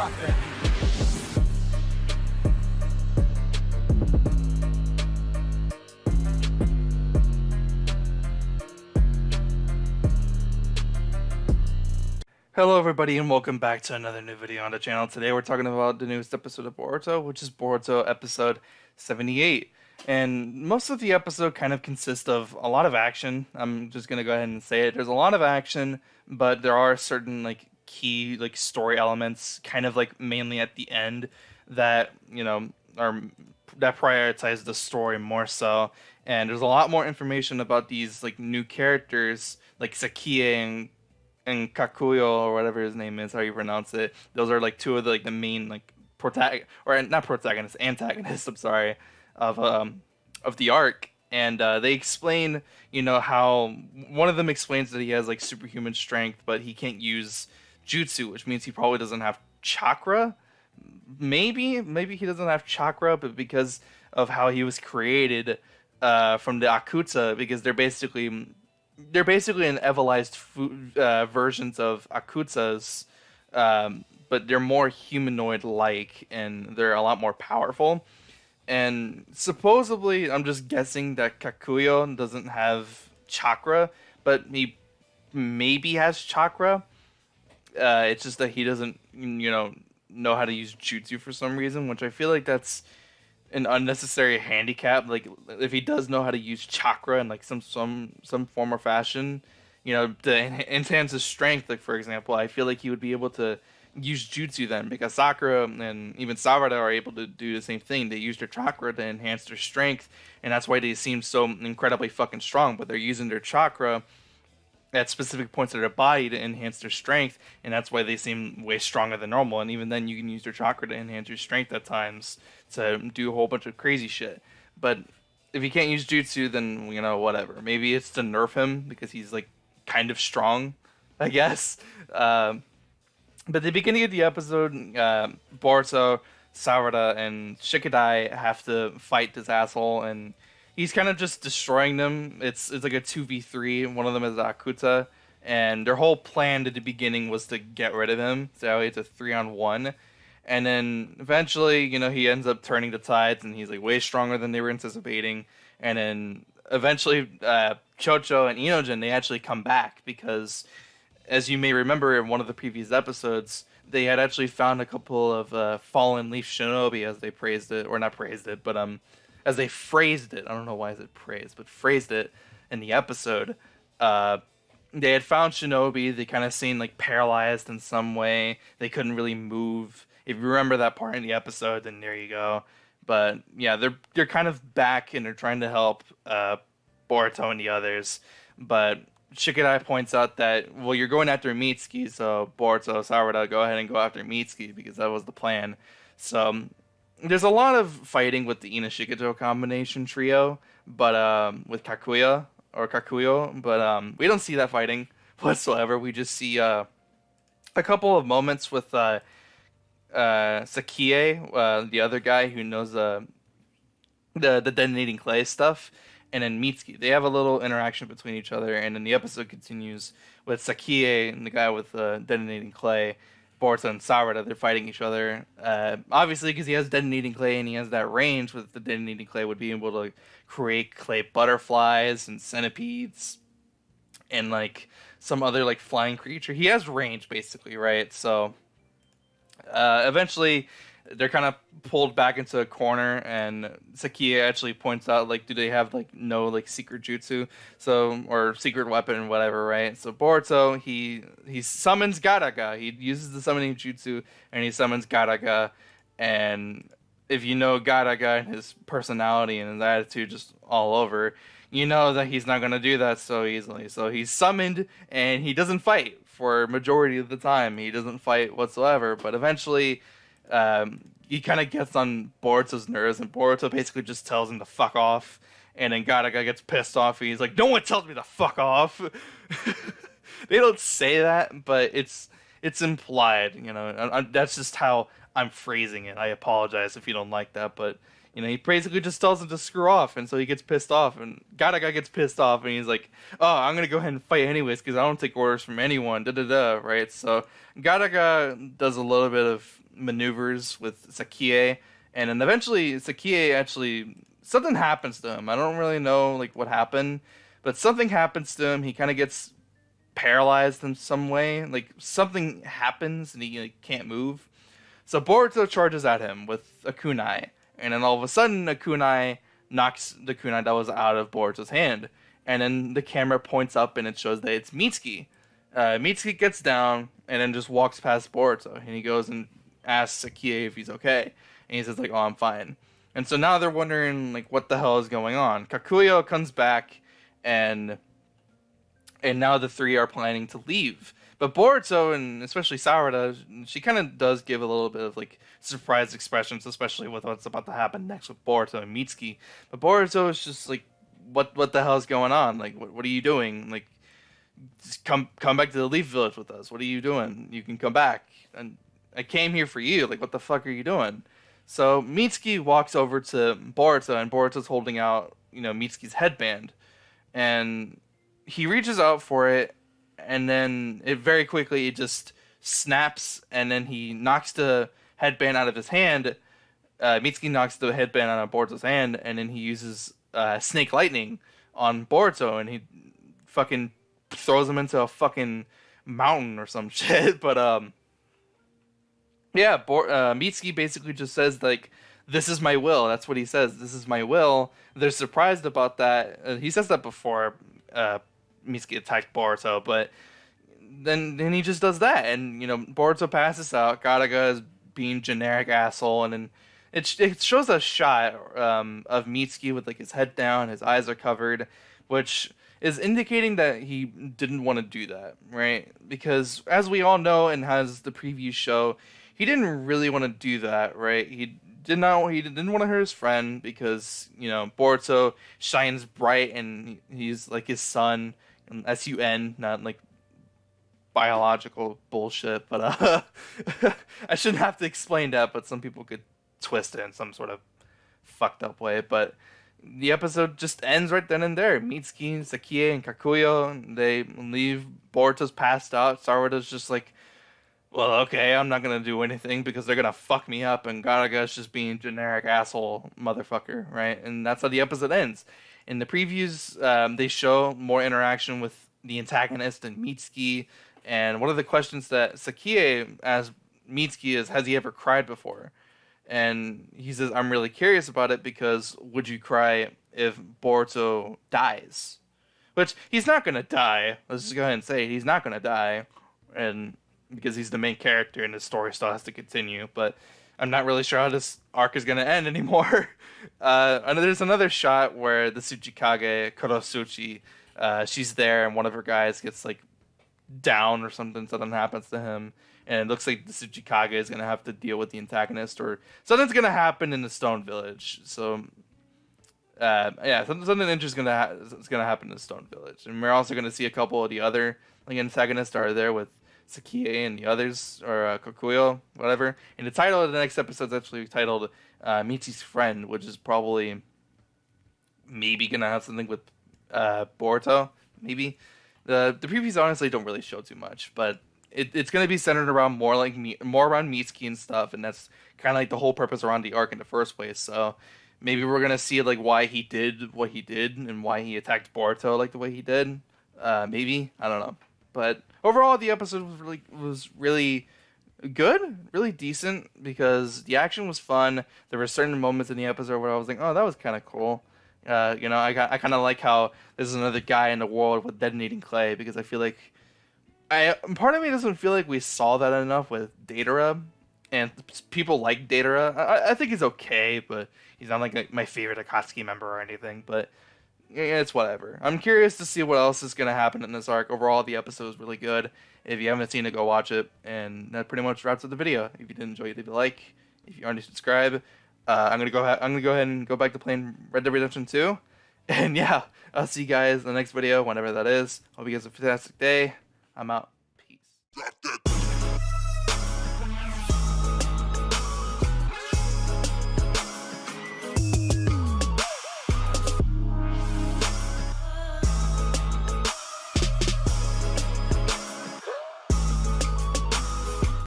Hello everybody and welcome back to another new video on the channel. Today we're talking about the newest episode of Boruto, which is Boruto episode 78. And most of the episode kind of consists of a lot of action. I'm just going to go ahead and say it. There's a lot of action, but there are certain key story elements kind of mainly at the end that, that prioritize the story more so. And there's a lot more information about these new characters like Sakie and Kakuyo, or whatever his name is, how you pronounce it. Those are two of the main antagonists. I'm sorry, of the arc, and they explain how one of them explains that he has superhuman strength, but he can't use jutsu, which means he probably doesn't have chakra. Maybe he doesn't have chakra, but because of how he was created from the Akuta, because they're basically an evolized versions of Akutas, but they're more humanoid-like, and they're a lot more powerful. And supposedly, I'm just guessing that Kakuyo doesn't have chakra, but he maybe has chakra. It's just that he doesn't, know how to use jutsu for some reason, which I feel like that's an unnecessary handicap. If he does know how to use chakra in some form or fashion, to enhance his strength, for example, I feel like he would be able to use jutsu then, because Sakura and even Sarada are able to do the same thing. They use their chakra to enhance their strength, and that's why they seem so incredibly fucking strong. But they're using their chakra at specific points of their body to enhance their strength, and that's why they seem way stronger than normal. And even then, you can use their chakra to enhance your strength at times to do a whole bunch of crazy shit. But if you can't use jutsu, then whatever. Maybe it's to nerf him because he's kind of strong, I guess. But at the beginning of the episode, Boruto, Sarada, and Shikadai have to fight this asshole, and he's kind of just destroying them. It's like a 2v3. One of them is Akuta, and their whole plan at the beginning was to get rid of him. So it's a 3-on-1. And then eventually, he ends up turning the tides, and he's way stronger than they were anticipating. And then eventually, Chocho and Inojin, they actually come back because, as you may remember in one of the previous episodes, they had actually found a couple of fallen leaf shinobi, as they praised it, or not praised it, but as they phrased it. I don't know why is it praised, but phrased it in the episode. They had found shinobi. They kind of seemed paralyzed in some way. They couldn't really move. If you remember that part in the episode, then there you go. But yeah, they're kind of back, and they're trying to help Boruto and the others. But Shikadai points out that, well, you're going after Mitsuki, so Boruto, Sarada, go ahead and go after Mitsuki, because that was the plan. So there's a lot of fighting with the Ina Shikajo combination trio, but with Kakuyo, but we don't see that fighting whatsoever. We just see a couple of moments with Sakie, the other guy who knows the detonating clay stuff, and then Mitsuki. They have a little interaction between each other, and then the episode continues with Sakie and the guy with the detonating clay. Boruto and Sarada, they're fighting each other. Obviously, because he has detonating clay and he has that range with the detonating clay, would be able to create clay butterflies and centipedes and some other flying creature. He has range, basically, right? So eventually, they're kind of pulled back into a corner, and Sakie actually points out, do they have no secret jutsu, or secret weapon, whatever, right? So Boruto, he summons Garaga. He uses the summoning jutsu, and he summons Garaga. And if you know Garaga and his personality and his attitude just all over, you know that he's not gonna do that so easily. So he's summoned, and he doesn't fight for majority of the time. He doesn't fight whatsoever, but eventually he kind of gets on Boruto's nerves, and Boruto basically just tells him to fuck off, and then Garaga gets pissed off, and he's like, no one tells me to fuck off. They don't say that, but it's implied, that's just how I'm phrasing it. I apologize if you don't like that, but He basically just tells him to screw off, and so he gets pissed off, and Garaga gets pissed off, and he's like, "Oh, I'm gonna go ahead and fight anyways because I don't take orders from anyone." Da da da. Right? So Garaga does a little bit of maneuvers with Sakie, and then eventually Sakie actually something happens to him. I don't really know like what happened, but something happens to him. He kind of gets paralyzed in some way. Like something happens and he like, can't move. So Boruto charges at him with a kunai, and then all of a sudden a kunai knocks the kunai that was out of Boruto's hand, and then the camera points up and it shows that it's Mitsuki. Mitsuki gets down and then just walks past Boruto, and he goes and asks Sakie if he's okay, and he says like, "Oh, I'm fine." And so now they're wondering like what the hell is going on. Kakuyo comes back, and now the three are planning to leave. But Boruto, and especially Sarada, she kind of does give a little bit of like surprised expressions, especially with what's about to happen next with Boruto and Mitsuki. But Boruto is just like, what the hell is going on? Like, what are you doing? Like, just come back to the Leaf Village with us. What are you doing? You can come back. And I came here for you. Like, what the fuck are you doing? So Mitsuki walks over to Boruto, and Boruto's holding out, Mitsuki's headband, and he reaches out for it, and then it very quickly it just snaps, and then he knocks the headband out of his hand. Mitsuki knocks the headband out of Boruto's hand, and then he uses Snake Lightning on Boruto, and he fucking throws him into a fucking mountain or some shit. But yeah, Mitsuki basically just says like, "This is my will." That's what he says. "This is my will." They're surprised about that. He says that before Mitsuki attacked Boruto, but then he just does that, and Boruto passes out. Garaga is being generic asshole, and then it shows a shot of Mitsuki with like his head down, his eyes are covered, which is indicating that he didn't want to do that, right? Because as we all know, and as the previews show, he didn't really want to do that, right? He didn't want to hurt his friend because Boruto shines bright and he's like his son, SUN, not like biological bullshit, but I shouldn't have to explain that, but some people could twist it in some sort of fucked up way. But the episode just ends right then and there. Mitsuki, Sakie, and Kakuyo, they leave. Boruto's passed out. Sarada's just like, well, okay, I'm not gonna do anything because they're gonna fuck me up, and Garaga's just being generic asshole motherfucker, right? And that's how the episode ends. In the previews, they show more interaction with the antagonist and Mitsuki, and one of the questions that Sakie asks Mitsuki is, has he ever cried before? And he says, I'm really curious about it because would you cry if Boruto dies? Which, he's not gonna die. Let's just go ahead and say it. He's not gonna die, and because he's the main character and his story still has to continue, but I'm not really sure how this arc is going to end anymore. And there's another shot where the Tsuchikage, Kurosuchi, she's there and one of her guys gets like down or something happens to him, and it looks like the Tsuchikage is going to have to deal with the antagonist, or something's going to happen in the Stone Village. So yeah, something interesting is going to happen in the Stone Village. And we're also going to see a couple of the other like antagonists are there with Sakie and the others, or Kakuyo, whatever. And the title of the next episode is actually titled Michi's Friend, which is probably maybe gonna have something with Boruto. Maybe the previews honestly don't really show too much, but it's gonna be centered around more around Mitsuki and stuff, and that's kind of like the whole purpose around the arc in the first place. So maybe we're gonna see like why he did what he did and why he attacked Boruto like the way he did. Maybe, I don't know. But overall, the episode was really good, really decent, because the action was fun. There were certain moments in the episode where I was like, "Oh, that was kind of cool." I kind of like how there's another guy in the world with detonating clay, because I feel like part of me doesn't feel like we saw that enough with Datara, and people like Datara. I think he's okay, but he's not like my favorite Akatsuki member or anything. But it's whatever. I'm curious to see what else is going to happen in this arc. Overall, the episode is really good. If you haven't seen it, go watch it. And that pretty much wraps up the video. If you did enjoy it, leave a like. If you already subscribe, I'm gonna go ahead and go back to playing Red Dead Redemption 2. And yeah, I'll see you guys in the next video, whenever that is. Hope you guys have a fantastic day. I'm out. Peace.